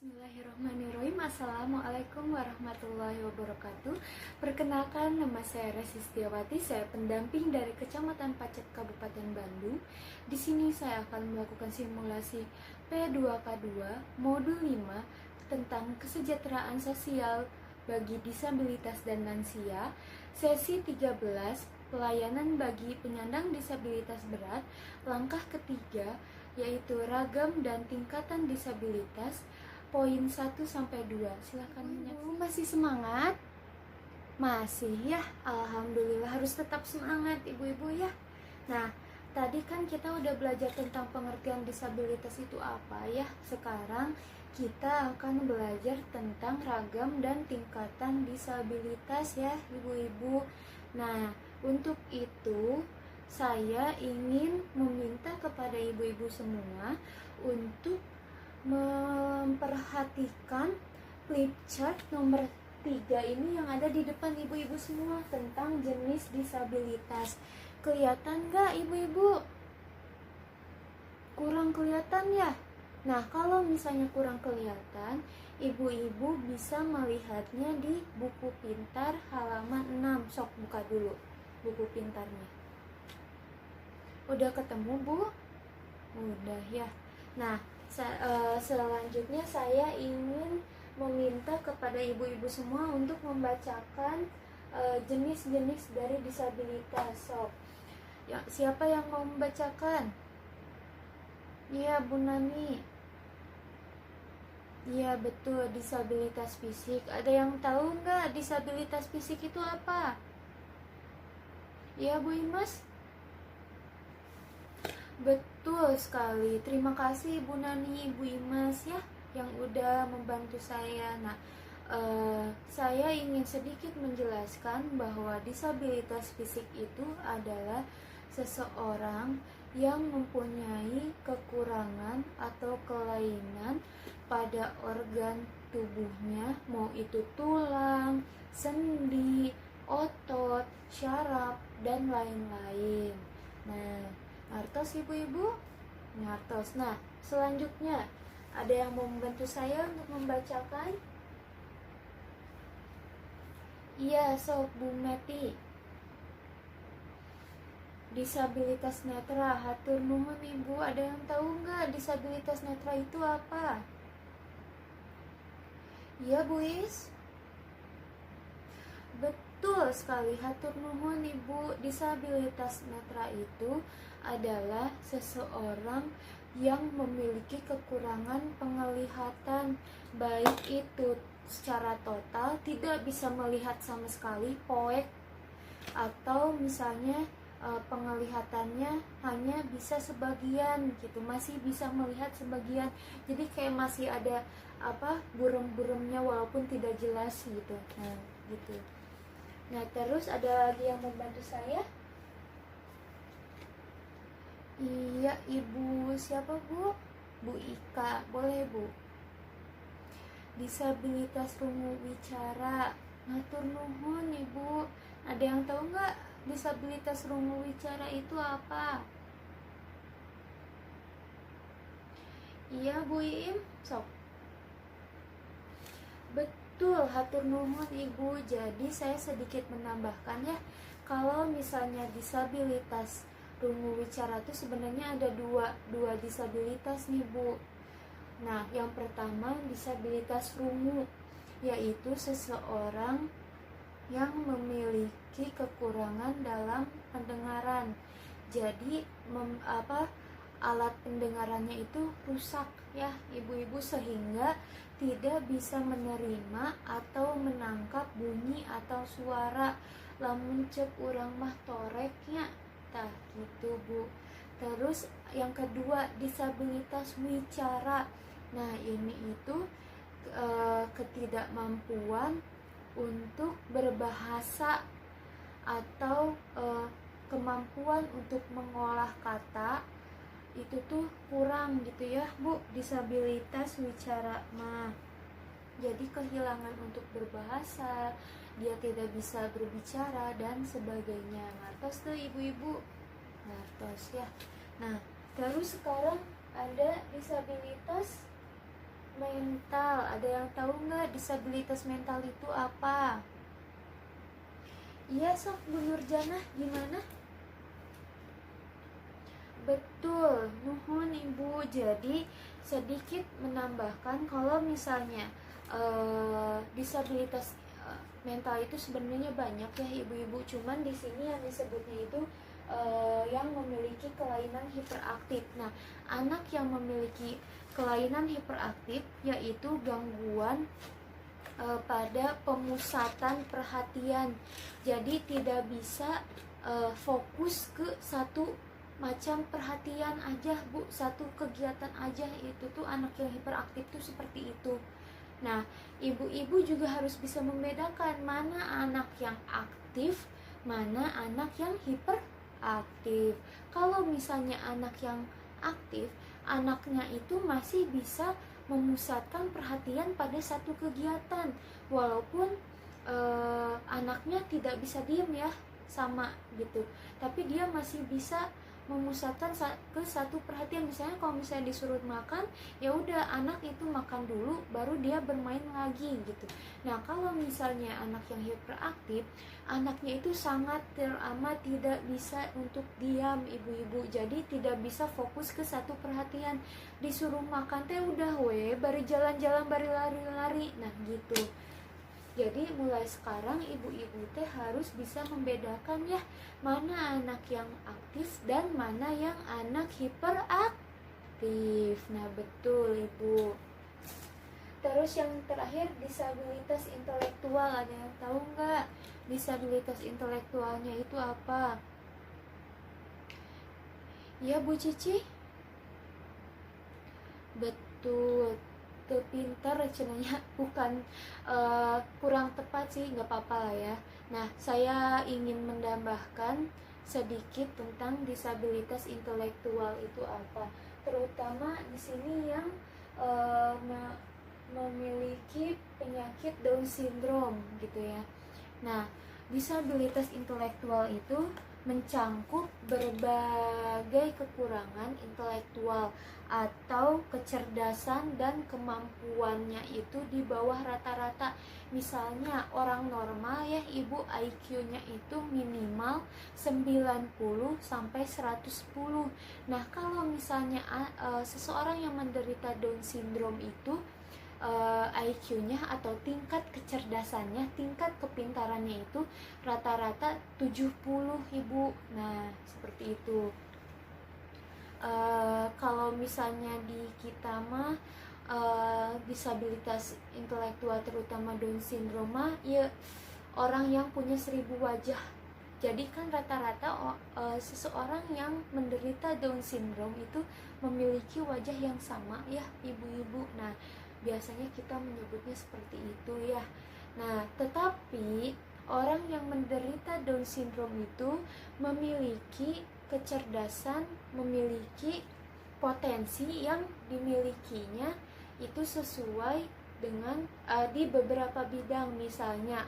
Bismillahirrahmanirrahim. Assalamualaikum warahmatullahi wabarakatuh. Perkenalkan, nama saya Resi Setiawati. Saya pendamping dari Kecamatan Pacet, Kabupaten Bandung. Di sini saya akan melakukan simulasi P2K2 Modul 5 tentang kesejahteraan sosial bagi disabilitas dan lansia. Sesi 13, pelayanan bagi penyandang disabilitas berat. Langkah ketiga yaitu ragam dan tingkatan disabilitas. Poin 1-2. Silakan menyaksikan. Masih semangat? Masih ya, alhamdulillah, harus tetap semangat ibu-ibu ya. Nah, tadi kan kita udah belajar tentang pengertian disabilitas itu apa ya. Sekarang kita akan belajar tentang ragam dan tingkatan disabilitas ya ibu-ibu. Nah, untuk itu saya ingin meminta kepada ibu-ibu semua untuk memperhatikan flip chart nomor 3 ini yang ada di depan ibu-ibu semua tentang jenis disabilitas. Kelihatan gak ibu-ibu? Kurang kelihatan ya? Nah, kalau misalnya kurang kelihatan, ibu-ibu bisa melihatnya di buku pintar halaman 6. Sok buka dulu buku pintarnya. Udah ketemu, Bu? Udah ya. Nah, selanjutnya saya ingin meminta kepada ibu-ibu semua untuk membacakan jenis-jenis dari disabilitas. So, ya, siapa yang mau membacakan? Iya, Bu Nani. Iya, betul, disabilitas fisik. Ada yang tahu nggak disabilitas fisik itu apa? Iya, Bu Imas. Betul sekali. Terima kasih Ibu Nani, Ibu Imas ya yang udah membantu saya. Nah, saya ingin sedikit menjelaskan bahwa disabilitas fisik itu adalah seseorang yang mempunyai kekurangan atau kelainan pada organ tubuhnya, mau itu tulang, sendi, otot, syaraf, dan lain-lain. Nah, ngertos ibu-ibu? Ngertos. Nah, selanjutnya ada yang mau membantu saya untuk membacakan? Iya, Sob Bu Meti. Disabilitas netra, hatur nuhun ibu. Ada yang tahu nggak disabilitas netra itu apa? Iya, Bu Is. Betul sekali, hatur nuhun ibu. Disabilitas netra itu adalah seseorang yang memiliki kekurangan penglihatan, baik itu secara total tidak bisa melihat sama sekali, poek, atau misalnya penglihatannya hanya bisa sebagian gitu, masih bisa melihat sebagian, jadi kayak masih ada burem-buremnya walaupun tidak jelas gitu. Nah, gitu. Nah, terus ada lagi yang membantu saya? Iya, Ibu siapa, Bu? Bu Ika, boleh, Bu. Disabilitas rungu wicara. Matur nuhun, Ibu. Ada yang tahu nggak disabilitas rungu wicara itu apa? Iya, Bu Iim, sok. Betul, hatur nuhun Ibu. Jadi saya sedikit menambahkan ya, kalau misalnya disabilitas rungu wicara itu sebenarnya ada dua disabilitas nih, Bu. Nah, yang pertama disabilitas rungu, yaitu seseorang yang memiliki kekurangan dalam pendengaran. Jadi alat pendengarannya itu rusak ya ibu-ibu, sehingga tidak bisa menerima atau menangkap bunyi atau suara, lamun cek urang mah toreknya tah gitu, Bu. Terus yang kedua disabilitas wicara. Nah, ini itu ketidakmampuan untuk berbahasa atau kemampuan untuk mengolah kata itu tuh kurang gitu ya, Bu. Disabilitas wicara mah jadi kehilangan untuk berbahasa, dia tidak bisa berbicara dan sebagainya. Ngertos tuh ibu-ibu? Ngertos ya. Nah, terus sekarang ada disabilitas mental. Ada yang tahu nggak disabilitas mental itu apa? Iya sok Bu Nurjana, gimana? Betul, nuhun Ibu. Jadi sedikit menambahkan kalau misalnya disabilitas mental itu sebenarnya banyak ya Ibu-ibu. Cuman di sini yang disebutnya itu yang memiliki kelainan hiperaktif. Nah, anak yang memiliki kelainan hiperaktif yaitu gangguan pada pemusatan perhatian. Jadi tidak bisa fokus ke satu macam perhatian aja Bu, satu kegiatan aja. Itu tuh anak yang hiperaktif tuh seperti itu. Nah, ibu-ibu juga harus bisa membedakan mana anak yang aktif, mana anak yang hiperaktif. Kalau misalnya anak yang aktif, anaknya itu masih bisa memusatkan perhatian pada satu kegiatan, walaupun anaknya tidak bisa diem ya, sama gitu, tapi dia masih bisa memusatkan ke satu perhatian. Misalnya kalau misalnya disuruh makan, ya udah anak itu makan dulu baru dia bermain lagi gitu. Nah, kalau misalnya anak yang hiperaktif, anaknya itu sangat teramat tidak bisa untuk diam ibu-ibu, jadi tidak bisa fokus ke satu perhatian. Disuruh makan teh udah bari jalan-jalan, bari lari-lari, nah gitu. Jadi mulai sekarang ibu-ibu teh harus bisa membedakan ya, mana anak yang aktif dan mana yang anak hiperaktif. Nah betul Ibu. Terus yang terakhir disabilitas intelektual, ada yang tahu nggak disabilitas intelektualnya itu apa? Ya Bu Cici? Betul, pintar cenanya, bukan kurang tepat sih, nggak apa-apa lah ya. Nah, saya ingin menambahkan sedikit tentang disabilitas intelektual itu apa, terutama di sini yang memiliki penyakit Down syndrome gitu ya. Nah, disabilitas intelektual itu mencangkup berbagai kekurangan intelektual atau kecerdasan dan kemampuannya itu di bawah rata-rata. Misalnya orang normal ya Ibu, IQ-nya itu minimal 90 sampai 110. Nah, kalau misalnya seseorang yang menderita Down syndrome itu IQ-nya atau tingkat kecerdasannya, tingkat kepintarannya itu rata-rata 70 Ibu. Nah, seperti itu. Kalau misalnya di kita mah disabilitas intelektual terutama Down syndrome ya orang yang punya 1000 wajah. Jadi kan rata-rata seseorang yang menderita Down syndrome itu memiliki wajah yang sama ya ibu-ibu. Nah, biasanya kita menyebutnya seperti itu ya. Nah, tetapi orang yang menderita Down syndrome itu memiliki kecerdasan, memiliki potensi yang dimilikinya itu sesuai dengan di beberapa bidang. Misalnya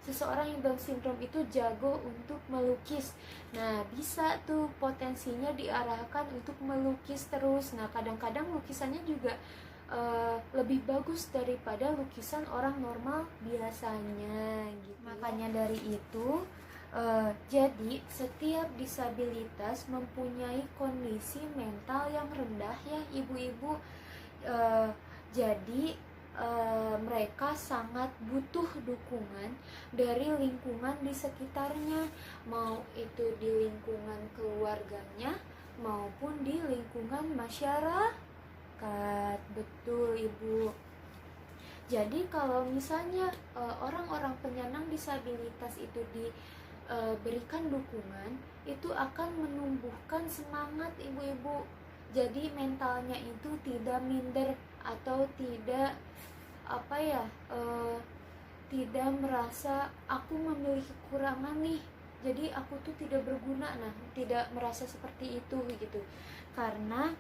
seseorang yang Down syndrome itu jago untuk melukis. Nah, bisa tuh potensinya diarahkan untuk melukis terus. Nah, kadang-kadang lukisannya juga lebih bagus daripada lukisan orang normal biasanya gitu. Makanya dari itu jadi setiap disabilitas mempunyai kondisi mental yang rendah ya ibu-ibu. Jadi mereka sangat butuh dukungan dari lingkungan di sekitarnya, mau itu di lingkungan keluarganya maupun di lingkungan masyarakat. Betul Ibu. Jadi kalau misalnya orang-orang penyandang disabilitas itu diberikan dukungan, itu akan menumbuhkan semangat ibu-ibu. Jadi mentalnya itu tidak minder atau tidak tidak merasa aku memiliki kekurangan nih, jadi aku tuh tidak berguna. Nah, tidak merasa seperti itu gitu. Karena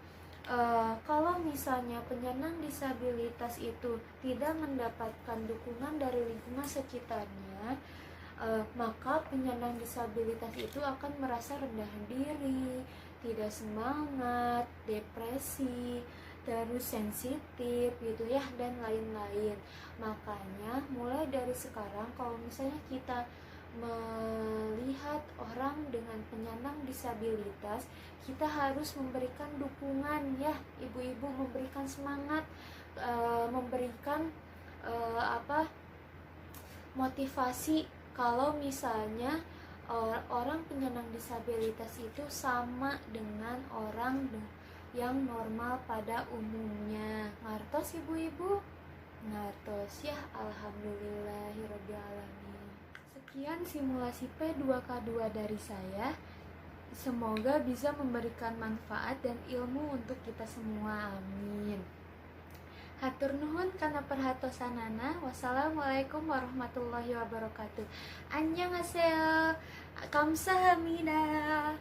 kalau misalnya penyandang disabilitas itu tidak mendapatkan dukungan dari lingkungan sekitarnya, maka penyandang disabilitas itu akan merasa rendah diri, tidak semangat, depresi, terus sensitif gitu ya, dan lain-lain. Makanya mulai dari sekarang kalau misalnya kita melihat orang dengan penyandang disabilitas, kita harus memberikan dukungan ya, ibu-ibu, memberikan semangat, memberikan motivasi kalau misalnya orang penyandang disabilitas itu sama dengan orang yang normal pada umumnya. Ngartos ibu-ibu? Ngartos ya, alhamdulillahirobbilalamin. Sekian simulasi P2K2 dari saya. Semoga bisa memberikan manfaat dan ilmu untuk kita semua. Amin. Hatur nuhun kana perhatosanana. Wassalamualaikum warahmatullahi wabarakatuh. Annyeonghaseyo. Kamsahamnida.